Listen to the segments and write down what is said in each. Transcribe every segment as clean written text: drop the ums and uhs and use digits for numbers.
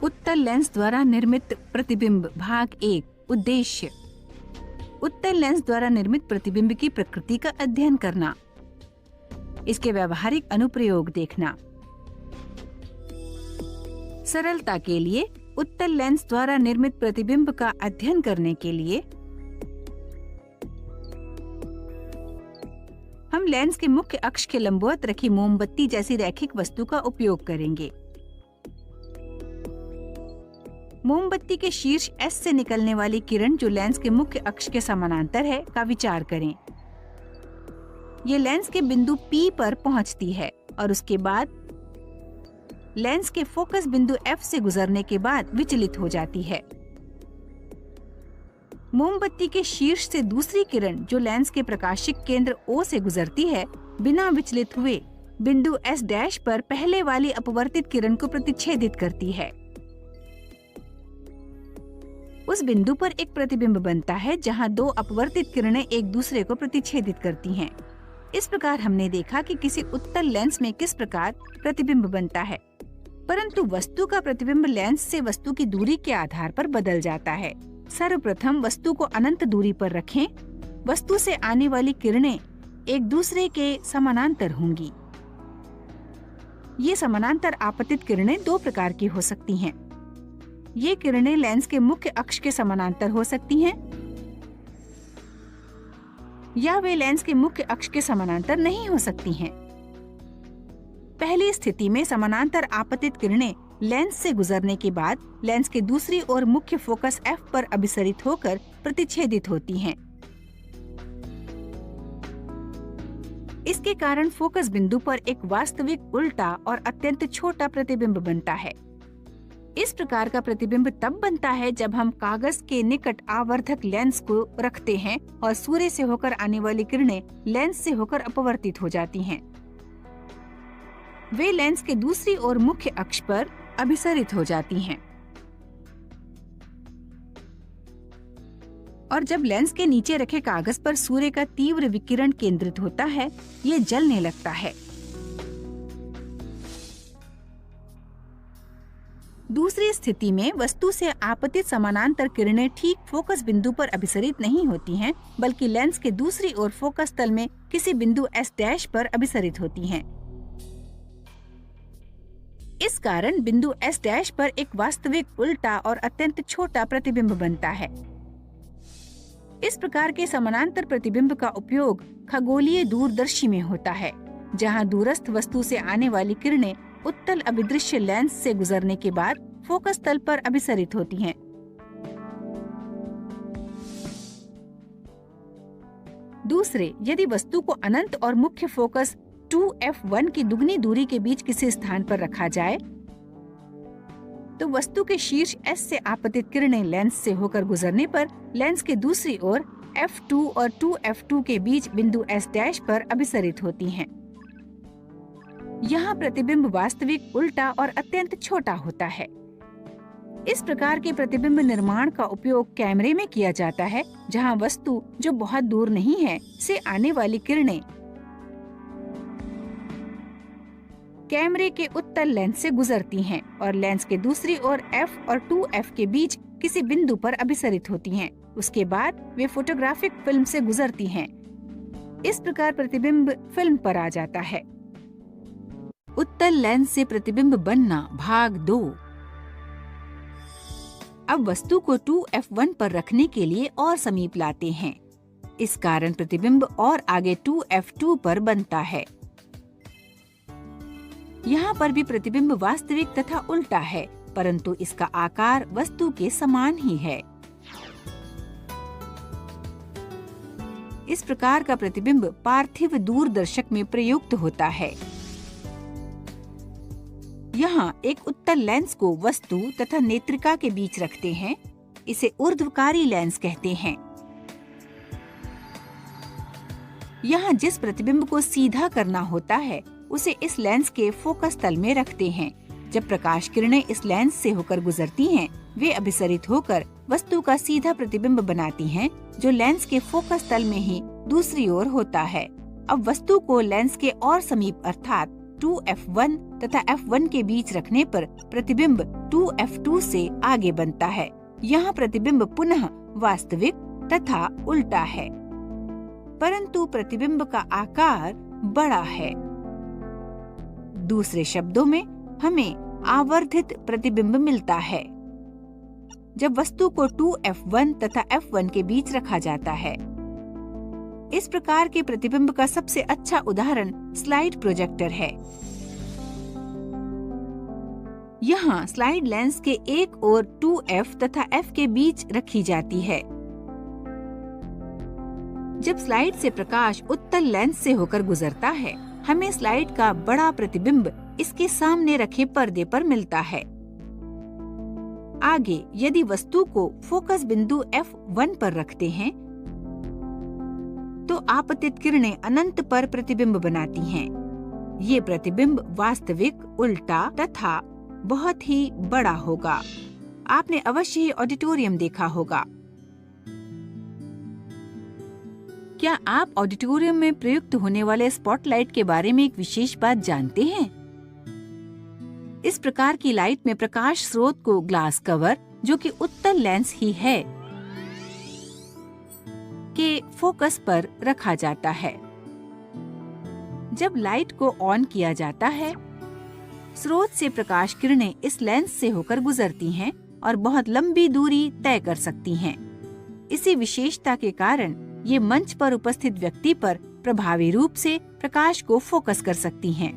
उत्तल लेंस द्वारा निर्मित प्रतिबिंब भाग 1 उद्देश्य। उत्तल लेंस द्वारा निर्मित प्रतिबिंब की प्रकृति का अध्ययन करना, इसके व्यवहारिक अनुप्रयोग देखना। सरलता के लिए उत्तल लेंस द्वारा निर्मित प्रतिबिंब का अध्ययन करने के लिए हम लेंस के मुख्य अक्ष के लंबवत रखी मोमबत्ती जैसी रैखिक वस्तु का उपयोग करेंगे। मोमबत्ती के शीर्ष S से निकलने वाली किरण जो लेंस के मुख्य अक्ष के समानांतर है का विचार करें। ये लेंस के बिंदु P पर पहुंचती है और उसके बाद लेंस के फोकस बिंदु F से गुजरने के बाद विचलित हो जाती है। मोमबत्ती के शीर्ष से दूसरी किरण जो लेंस के प्रकाशिक केंद्र O से गुजरती है, बिना विचलित हुए बिंदु S' पर पहले वाली अपवर्तित किरण को प्रतिच्छेदित करती है। उस बिंदु पर एक प्रतिबिंब बनता है जहां दो अपवर्तित किरणें एक दूसरे को प्रतिच्छेदित करती हैं। इस प्रकार हमने देखा कि किसी उत्तल लेंस में किस प्रकार प्रतिबिंब बनता है, परंतु वस्तु का प्रतिबिंब लेंस से वस्तु की दूरी के आधार पर बदल जाता है। सर्वप्रथम वस्तु को अनंत दूरी पर रखें। वस्तु से आने वाली किरणें एक दूसरे के समानांतर होंगी। ये समानांतर आपतित किरणें दो प्रकार की हो सकती हैं। ये किरणें लेंस के मुख्य अक्ष के समानांतर हो सकती हैं या वे लेंस के मुख्य अक्ष के समानांतर नहीं हो सकती हैं। पहली स्थिति में समानांतर आपतित किरणें लेंस से गुजरने के बाद लेंस के दूसरी ओर मुख्य फोकस F पर अभिसरित होकर प्रतिच्छेदित होती हैं। इसके कारण फोकस बिंदु पर एक वास्तविक उल्टा और अत्यंत छोटा प्रतिबिंब बनता है। इस प्रकार का प्रतिबिंब तब बनता है जब हम कागज के निकट आवर्धक लेंस को रखते हैं और सूर्य से होकर आने वाली किरणें लेंस से होकर अपवर्तित हो जाती हैं। वे लेंस के दूसरी ओर मुख्य अक्ष पर अभिसरित हो जाती हैं और जब लेंस के नीचे रखे कागज पर सूर्य का तीव्र विकिरण केंद्रित होता है, ये जलने लगता है। दूसरी स्थिति में वस्तु से आपतित समानांतर किरणें ठीक फोकस बिंदु पर अभिसरित नहीं होती हैं, बल्कि लेंस के दूसरी ओर फोकस तल में किसी बिंदु S' पर अभिसरित होती हैं। इस कारण बिंदु S' पर एक वास्तविक उल्टा और अत्यंत छोटा प्रतिबिंब बनता है। इस प्रकार के समानांतर प्रतिबिंब का उपयोग खगोलीय दूरदर्शी में होता है, जहां दूरस्थ वस्तु से आने वाली किरणें उत्तल अभिदृश्य लेंस से गुजरने के बाद फोकस तल पर अभिसरित होती हैं। दूसरे, यदि वस्तु को अनंत और मुख्य फोकस 2f1 की दुगनी दूरी के बीच किसी स्थान पर रखा जाए, तो वस्तु के शीर्ष S से आपतित किरणें लेंस से होकर गुजरने पर लेंस के दूसरी ओर f2 और 2f2 के बीच बिंदु S' पर अभिसरित होती हैं। यहाँ प्रतिबिंब वास्तविक उल्टा और अत्यंत छोटा होता है। इस प्रकार के प्रतिबिंब निर्माण का उपयोग कैमरे में किया जाता है, जहाँ वस्तु जो बहुत दूर नहीं है से आने वाली किरणें कैमरे के उत्तल लेंस से गुजरती हैं और लेंस के दूसरी ओर F और 2F के बीच किसी बिंदु पर अभिसरित होती हैं। उसके बाद वे फोटोग्राफिक फिल्म से गुजरती हैं। इस प्रकार प्रतिबिंब फिल्म पर आ जाता है। उत्तल लेंस से प्रतिबिंब बनना भाग 2। अब वस्तु को 2f1 पर रखने के लिए और समीप लाते हैं। इस कारण प्रतिबिंब और आगे 2f2 पर बनता है। यहाँ पर भी प्रतिबिंब वास्तविक तथा उल्टा है, परंतु इसका आकार वस्तु के समान ही है। इस प्रकार का प्रतिबिंब पार्थिव दूरदर्शक में प्रयुक्त होता है। यहाँ एक उत्तल लेंस को वस्तु तथा नेत्रिका के बीच रखते हैं। इसे ऊर्ध्वकारी लेंस कहते हैं। यहाँ जिस प्रतिबिंब को सीधा करना होता है, उसे इस लेंस के फोकस तल में रखते हैं। जब प्रकाश किरणें इस लेंस से होकर गुजरती हैं, वे अभिसरित होकर वस्तु का सीधा प्रतिबिंब बनाती हैं, जो लेंस के फोकस तल में ही दूसरी ओर होता है। अब वस्तु को लेंस के और समीप अर्थात 2F1 तथा F1 के बीच रखने पर प्रतिबिंब 2F2 से आगे बनता है। यहाँ प्रतिबिंब पुनः वास्तविक तथा उल्टा है, परंतु प्रतिबिंब का आकार बड़ा है। दूसरे शब्दों में हमें आवर्धित प्रतिबिंब मिलता है जब वस्तु को 2F1 तथा F1 के बीच रखा जाता है। इस प्रकार के प्रतिबिंब का सबसे अच्छा उदाहरण स्लाइड प्रोजेक्टर है। यहाँ स्लाइड लेंस के एक ओर 2F तथा F के बीच रखी जाती है। जब स्लाइड से प्रकाश उत्तल लेंस से होकर गुजरता है, हमें स्लाइड का बड़ा प्रतिबिंब इसके सामने रखे पर्दे पर मिलता है। आगे यदि वस्तु को फोकस बिंदु F1 पर रखते हैं, तो आपतित किरणें अनंत पर प्रतिबिंब बनाती हैं। ये प्रतिबिंब वास्तविक, उल्टा तथा बहुत ही बड़ा होगा। आपने अवश्य ही ऑडिटोरियम देखा होगा। क्या आप ऑडिटोरियम में प्रयुक्त होने वाले स्पॉटलाइट के बारे में एक विशेष बात जानते हैं? इस प्रकार की लाइट में प्रकाश स्रोत को ग्लास कवर, जो कि उत्तल लेंस ही है, के फोकस पर रखा जाता है। जब लाइट को ऑन किया जाता है, स्रोत से प्रकाश किरणें इस लेंस से होकर गुजरती हैं और बहुत लंबी दूरी तय कर सकती हैं। इसी विशेषता के कारण ये मंच पर उपस्थित व्यक्ति पर प्रभावी रूप से प्रकाश को फोकस कर सकती हैं।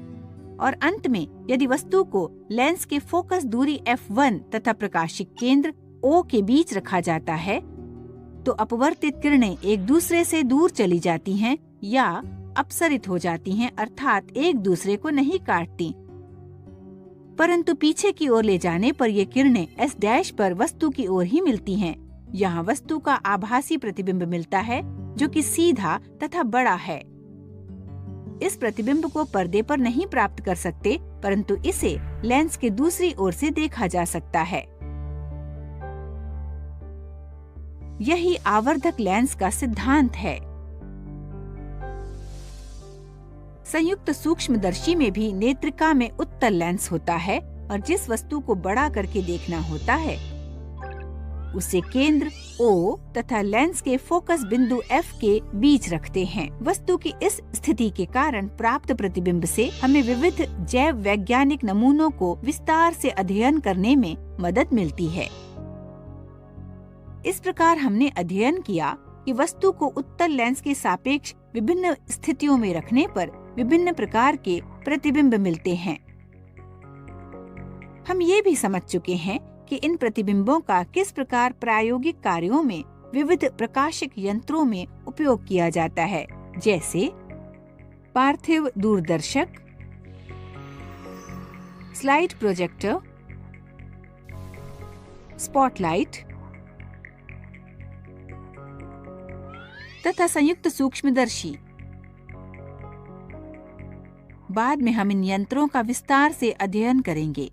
और अंत में यदि वस्तु को लेंस के फोकस दूरी F1 तथा प्रकाशिक केंद्र O के बीच रखा जाता है, तो अपवर्तित किरणें एक दूसरे से दूर चली जाती हैं या अपसरित हो जाती हैं, अर्थात एक दूसरे को नहीं काटती, परंतु पीछे की ओर ले जाने पर ये किरणें S' पर वस्तु की ओर ही मिलती हैं। यहाँ वस्तु का आभासी प्रतिबिंब मिलता है, जो कि सीधा तथा बड़ा है। इस प्रतिबिंब को पर्दे पर नहीं प्राप्त कर सकते, परंतु इसे लेंस के दूसरी ओर से देखा जा सकता है। यही आवर्धक लेंस का सिद्धांत है। संयुक्त सूक्ष्मदर्शी में भी नेत्रिका में उत्तल लेंस होता है और जिस वस्तु को बड़ा करके देखना होता है, उसे केंद्र O तथा लेंस के फोकस बिंदु F के बीच रखते हैं। वस्तु की इस स्थिति के कारण प्राप्त प्रतिबिंब से हमें विविध जैव वैज्ञानिक नमूनों को विस्तार से अध्ययन करने में मदद मिलती है। इस प्रकार हमने अध्ययन किया कि वस्तु को उत्तल लेंस के सापेक्ष विभिन्न स्थितियों में रखने पर विभिन्न प्रकार के प्रतिबिंब मिलते हैं। हम ये भी समझ चुके हैं कि इन प्रतिबिंबों का किस प्रकार प्रायोगिक कार्यों में विविध प्रकाशिक यंत्रों में उपयोग किया जाता है, जैसे पार्थिव दूरदर्शक, स्लाइड प्रोजेक्टर, स्पॉटलाइट तथा संयुक्त सूक्ष्मदर्शी। बाद में हम इन यंत्रों का विस्तार से अध्ययन करेंगे।